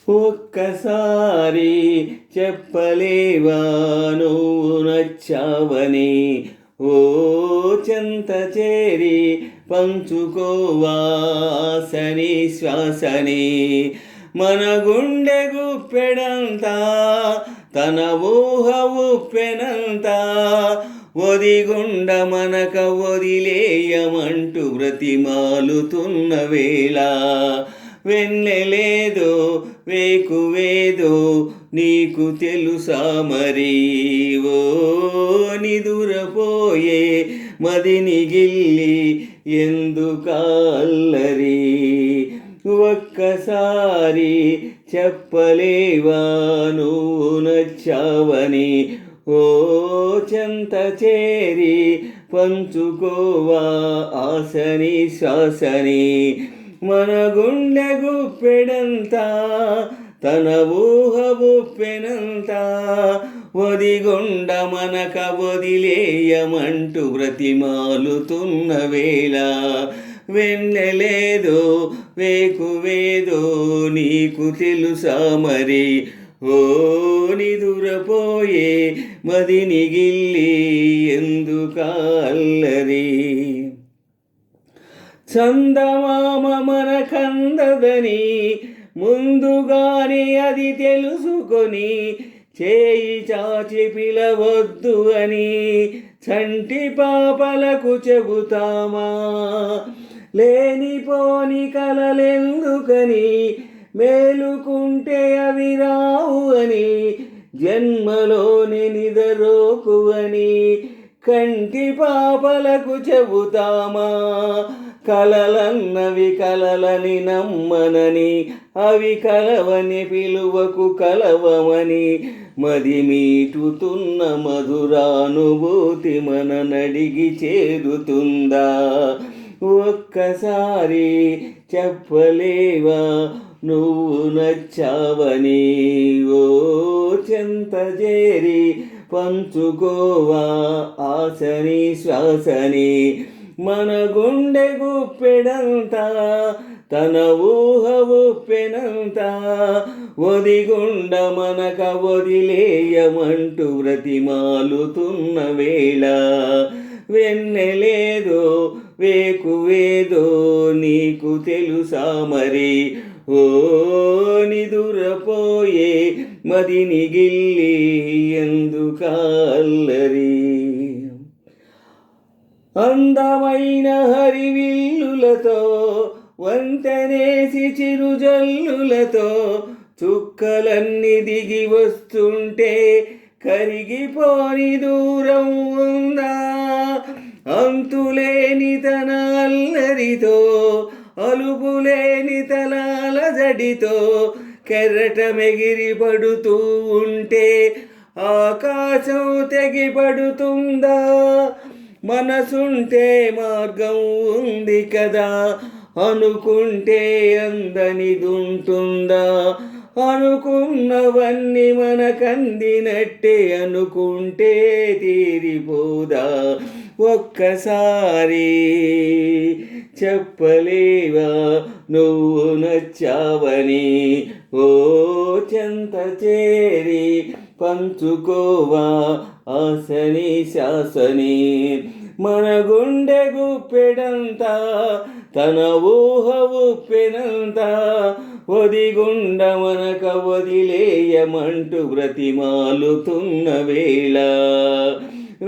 ఒక్కసారి చెప్పలేవా నువ్వు నచ్చావని, ఓ చెంత చేరి పంచుకోవా ఆశని శ్వాసని. మన గుండె గుప్పెడంతా తన ఊహ ఉప్పెనంతా, ఒదిగుండ మనక వదిలేయమంటూ బ్రతిమాలుతున్న వేళ. వెన్నెలేదో వేకువేదో నీకు తెలుసా మరి, ఓ నిదురపోయే మదిని గిల్లి ఎందుకల్లరి. ఒక్కసారి చెప్పలేవా నువ్వు నచ్చావని, ఓ చెంత చేరి పంచుకోవా ఆశని శ్వాసని. మన గుండె గుప్పెడంతా తన ఊహ ఉప్పెనంతా, ఒదిగుండ మనక వదిలేయమంటూ బ్రతిమాలుతున్న వేళ. వెన్నెలేదో వేకువేదో నీకు తెలుసా మరి, ఓ నిదురపోయే మదిని గిల్లి ఎందుకల్లరి. చందమామ మనకందదని ముందుగానే అది తెలుసుకొని, చేయి చాచి పిలవద్దు అని చంటి పాపలకు చెబుతామా. లేనిపోని కలలెందుకని మేలుకుంటే అవి రావు అని, జన్మలోని నిదరోకు అని కంటి పాపలకు చెబుతామా. కలలన్నవి కలలని నమ్మనని, అవి కలవని పిలువకు కలవమని, మది మీటుతున్న మధురానుభూతి మన నడిగి చేరుతుందా. ఒక్కసారి చెప్పలేవా నువ్వు నచ్చావని, ఓ చెంత చేరి పంచుకోవా ఆశని శ్వాసని. మన గుండె గుప్పెడంతా తన ఊహ ఉప్పెనంతా, ఒదిగుండ మనక వదిలేయమంటూ బ్రతిమాలుతున్న వేళ. వెన్నెలేదో వేకువేదో నీకు తెలుసా మరి, ఓ నిదురపోయే మదిని గిల్లి ఎందుకల్లరి. అందమైన హరివిల్లులతో వంతెనేసి చిరుజల్లులతో, చుక్కలన్నీ దిగి వస్తుంటే కరిగిపోని దూరం ఉందా. అంతులేని తన అల్లరితో అలుపులేని తన అలజడితో, కెరటమెగిరి పడుతూ ఉంటే ఆకాశం తెగిపడుతుందా. మనసుంటే మార్గం ఉంది కదా, అనుకుంటే అందనిదుంటుందా. అనుకున్నవన్నీ మనకందినట్టే అనుకుంటే తీరిపోదా. ఒక్కసారి చెప్పలేవా నువ్వు నచ్చావని, ఓ చెంత చేరి పంచుకోవా ఆశని శ్వాసని. మన గుండె గుప్పెడంతా తన ఊహ ఉప్పెనంతా, ఒదిగుండ మనక వదిలేయమంటూ బ్రతిమాలుతున్న వేళ.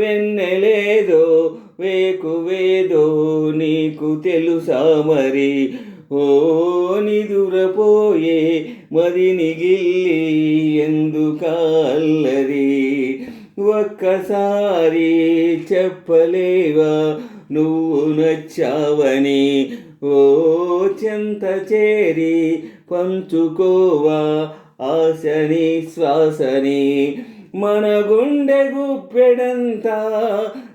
వెన్నెలేదో వేకువేదో నీకు తెలుసా మరి, ఓ నిదురపోయే మదిని గిల్లి ఎందుకల్లరి. ఒక్కసారి చెప్పలేవా నువ్వు నచ్చావని, ఓ చెంత చేరి పంచుకోవా ఆశని శ్వాసని. మన గుండె గుప్పెడంతా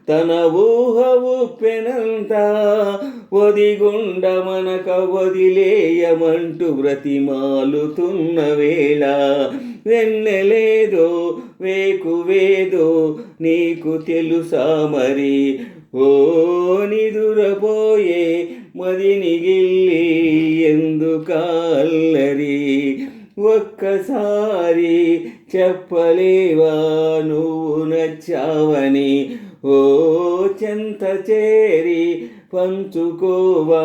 తన ఊహ ఉప్పెనంతా, ఒదిగుండ మనక వదిలేయమంటూ బ్రతిమాలుతున్న వేళ. వెన్నెలేదో వేకువేదో నీకు తెలుసా మరి, ఓ నిదురపోయే మదిని గిల్లి ఎందుకల్లరి. ఒక్కసారి చెప్పలేవా నువ్వు నచ్చావని ఓ చెంత చేరి పంచుకోవా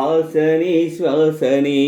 ఆశని శ్వాసని.